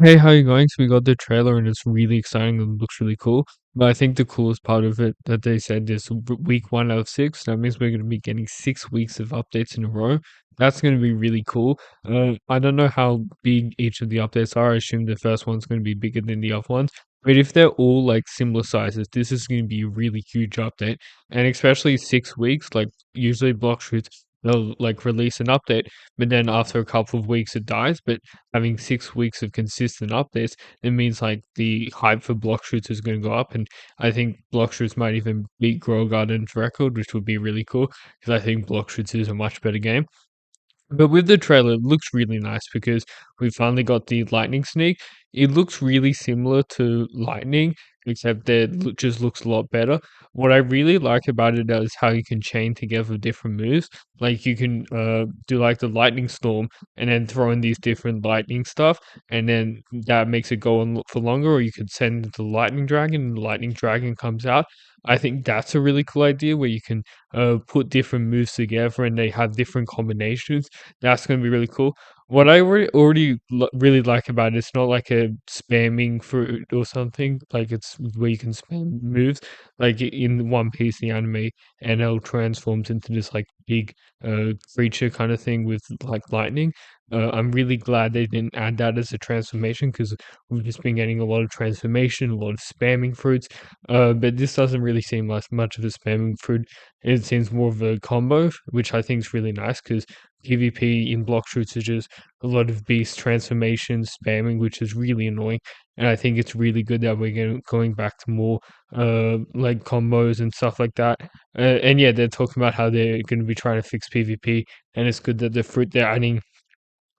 Hey, how you going? So we got the trailer and it's really exciting and looks really cool. But I think the coolest part of it that they said is week 1 out of 6. That means we're going to be getting 6 weeks of updates in a row. That's going to be really cool. I don't know how big each of the updates are. I assume the first one's going to be bigger than the other ones. But if they're all like similar sizes, this is going to be a really huge update. And especially 6 weeks, like usually Blox they'll like release an update, but then after a couple of weeks it dies. But having 6 weeks of consistent updates, it means like the hype for block shoots is going to go up. And I think block shoots might even beat Grow Garden's record, which would be really cool because I think block shoots is a much better game. But with the trailer, it looks really nice because we finally got the lightning sneak. It looks really similar to lightning, except that it just looks a lot better. What I really like about it is how you can chain together different moves. Like you can do like the lightning storm and then throw in these different lightning stuff, and then that makes it go on for longer. Or you could send the lightning dragon, and the lightning dragon comes out. I think that's a really cool idea where you can put different moves together and they have different combinations. That's going to be really cool. What I already really like about it, it's not like a spamming fruit or something. Like it's where you can spam moves. Like in One Piece, the anime, NL transforms into this like big creature kind of thing with like lightning. I'm really glad they didn't add that as a transformation because we've just been getting a lot of transformation, a lot of spamming fruits. But this doesn't really seem like much of a spamming fruit. It seems more of a combo, which I think is really nice because PvP in block shoots is just a lot of beast transformations, spamming, which is really annoying. And I think it's really good that we're going back to more like combos and stuff like that. And yeah, they're talking about how they're going to be trying to fix PvP, and it's good that the fruit they're adding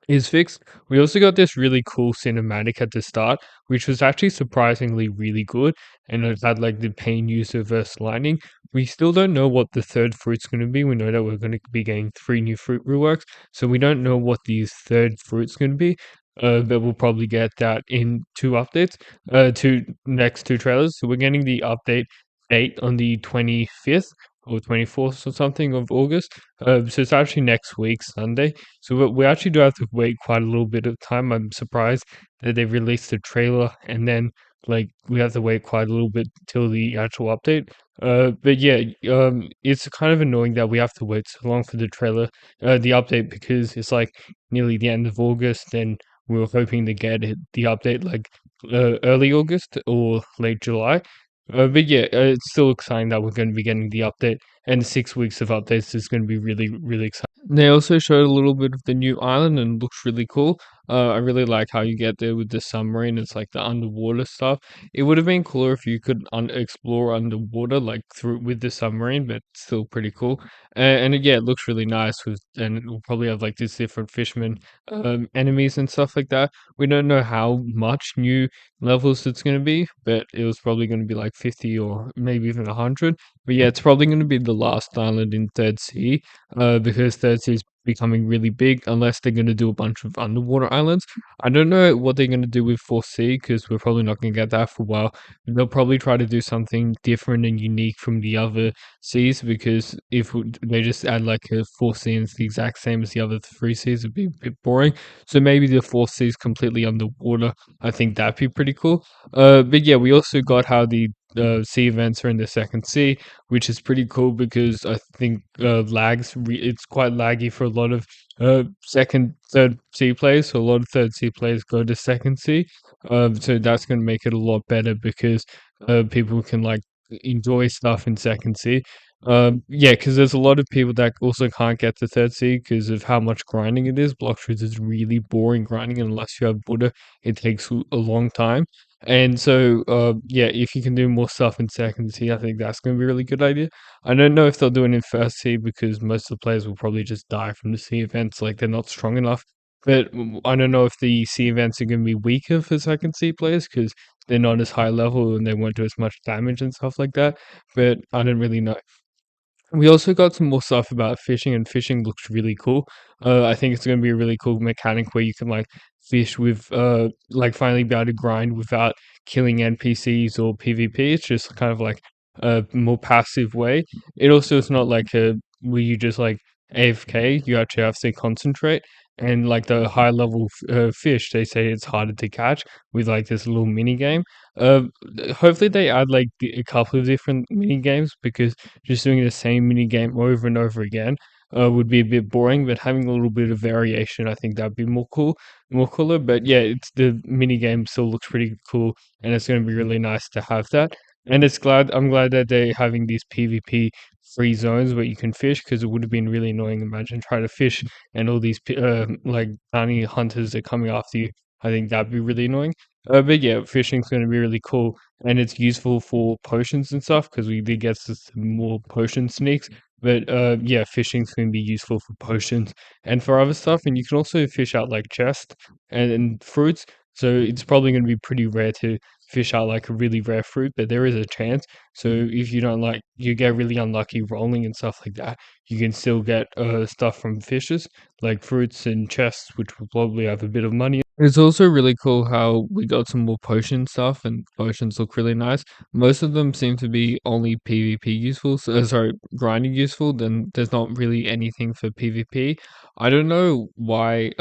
is fixed. We also got this really cool cinematic at the start, which was actually surprisingly really good, and it had like the pain user versus lightning. We still don't know what the third fruit's going to be. We know that we're going to be getting 3 new fruit reworks, so we don't know what these third fruit's going to be. But we'll probably get that in 2 updates, next 2 trailers. So we're getting the update date on the 25th or 24th or something of August. So it's actually next week, Sunday. So we actually do have to wait quite a little bit of time. I'm surprised that they released the trailer and then like we have to wait quite a little bit till the actual update. But yeah, it's kind of annoying that we have to wait so long for the trailer, the update because it's like nearly the end of August and we were hoping to get the update like early August or late July. But yeah, it's still exciting that we're going to be getting the update, and 6 weeks of updates is going to be really, really exciting. They also showed a little bit of the new island and it looks really cool. I really like how you get there with the submarine. It's like the underwater stuff. It would have been cooler if you could explore underwater, like through with the submarine, but still pretty cool. Yeah, it looks really nice with, and we'll probably have like these different fishermen, enemies and stuff like that. We don't know how much new levels it's going to be, but it was probably going to be like 50 or maybe even 100. But yeah, it's probably going to be the last island in Third Sea, because Third Sea is becoming really big unless they're going to do a bunch of underwater islands. I don't know what they're going to do with Fourth Sea because we're probably not going to get that for a while. They'll probably try to do something different and unique from the other seas because if they just add like a Fourth Sea and it's the exact same as the other 3 seas, it'd be a bit boring. So maybe the Fourth Sea is completely underwater. I think that'd be pretty cool. But yeah, we also got how the sea events are in the second sea, which is pretty cool because I think it's quite laggy for a lot of third sea players. So a lot of third sea players go to second sea. So that's going to make it a lot better because people can like enjoy stuff in second sea. Yeah, because there's a lot of people that also can't get to third sea because of how much grinding it is. Block shoes is really boring grinding, and unless you have Buddha, it takes a long time. And so, yeah, if you can do more stuff in second sea, I think that's going to be a really good idea. I don't know if they'll do it in first sea because most of the players will probably just die from the sea events, like they're not strong enough. But I don't know if the sea events are going to be weaker for second sea players because they're not as high level and they won't do as much damage and stuff like that. But I don't really know. We also got some more stuff about fishing, and fishing looks really cool. I think it's going to be a really cool mechanic where you can like fish with, like finally be able to grind without killing NPCs or PvP. It's just kind of like a more passive way. It also is not like a where you just like AFK. You actually have to concentrate, and like the high level fish, they say it's harder to catch with like this little mini game. Hopefully they add like a couple of different mini games, because just doing the same mini game over and over again would be a bit boring. But having a little bit of variation, I think that'd be more cooler. But yeah, it's the mini game still looks pretty cool, and it's going to be really nice to have that. And I'm glad that they're having these PvP free zones where you can fish, because it would have been really annoying. Imagine trying to fish and all these like bounty hunters are coming after you. I think that'd be really annoying. But yeah, fishing's going to be really cool, and it's useful for potions and stuff, because we did get some more potion sneaks. But yeah, fishing's going to be useful for potions and for other stuff, and you can also fish out like chests and fruits. So it's probably going to be pretty rare to fish out like a really rare fruit, but there is a chance. So if you don't like, you get really unlucky rolling and stuff like that, you can still get stuff from fishes like fruits and chests, which will probably have a bit of money. It's also really cool how we got some more potion stuff, and potions look really nice. Most of them seem to be only PvP useful, so, sorry, grinding useful. Then there's not really anything for PvP. I don't know why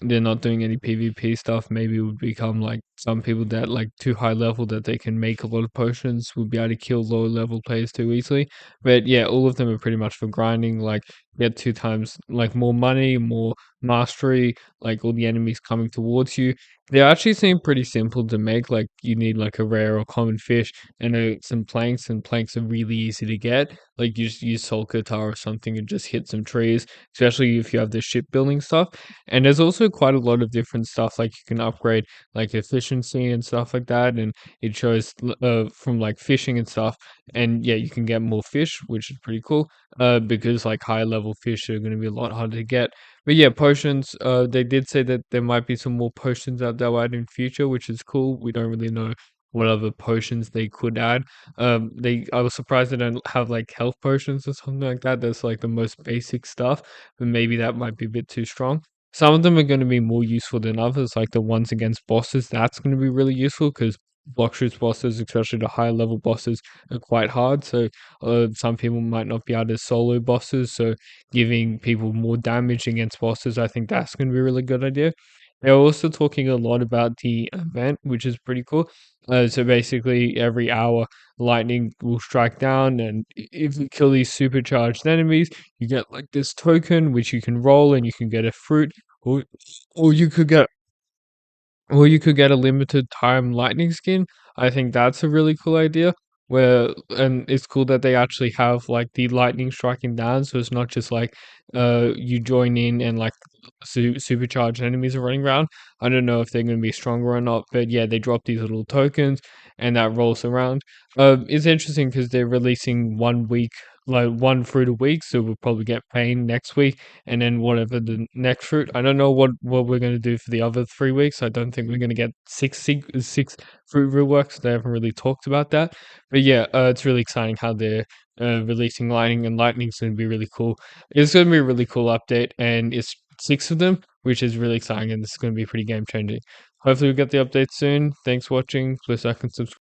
they're not doing any PvP stuff. Maybe it would become like some people that like too high level that they can make a lot of potions would be able to kill lower level players too easily. But yeah, all of them are pretty much for grinding. Like get 2 times like more money, more mastery, like all the enemies coming towards you. They actually seem pretty simple to make. Like you need like a rare or common fish and some planks, and planks are really easy to get. Like you just use soul guitar or something and just hit some trees, especially if you have the shipbuilding stuff. And there's also quite a lot of different stuff, like you can upgrade like efficiency and stuff like that, and it shows from like fishing and stuff. And yeah, you can get more fish, which is pretty cool. Because like high level fish are going to be a lot harder to get. But yeah, potions. They did say that there might be some more potions out there add in future, which is cool. We don't really know what other potions they could add. I was surprised they don't have like health potions or something like that. That's like the most basic stuff, but maybe that might be a bit too strong. Some of them are going to be more useful than others, like the ones against bosses. That's going to be really useful, because block shoots bosses, especially the higher level bosses, are quite hard. So some people might not be able to solo bosses. So giving people more damage against bosses, I think that's going to be a really good idea. They're also talking a lot about the event, which is pretty cool. So basically, every hour, lightning will strike down, and if you kill these supercharged enemies, you get like this token which you can roll, and you can get a fruit, or or you could get or you could get a limited time lightning skin. I think that's a really cool idea. And it's cool that they actually have like the lightning striking down, so it's not just like you join in and like supercharged enemies are running around. I don't know if they're going to be stronger or not, but yeah, they drop these little tokens and that rolls around. It's interesting because they're releasing 1 week, like one fruit a week, so we'll probably get pain next week, and then whatever the next fruit. I don't know what we're going to do for the other 3 weeks. I don't think we're going to get six fruit reworks. They haven't really talked about that, but yeah, it's really exciting how they're releasing lightning, and lightning's going to be really cool. It's going to be a really cool update, and it's 6 of them, which is really exciting, and this is going to be pretty game changing. Hopefully, we get the update soon. Thanks for watching. Please like and subscribe.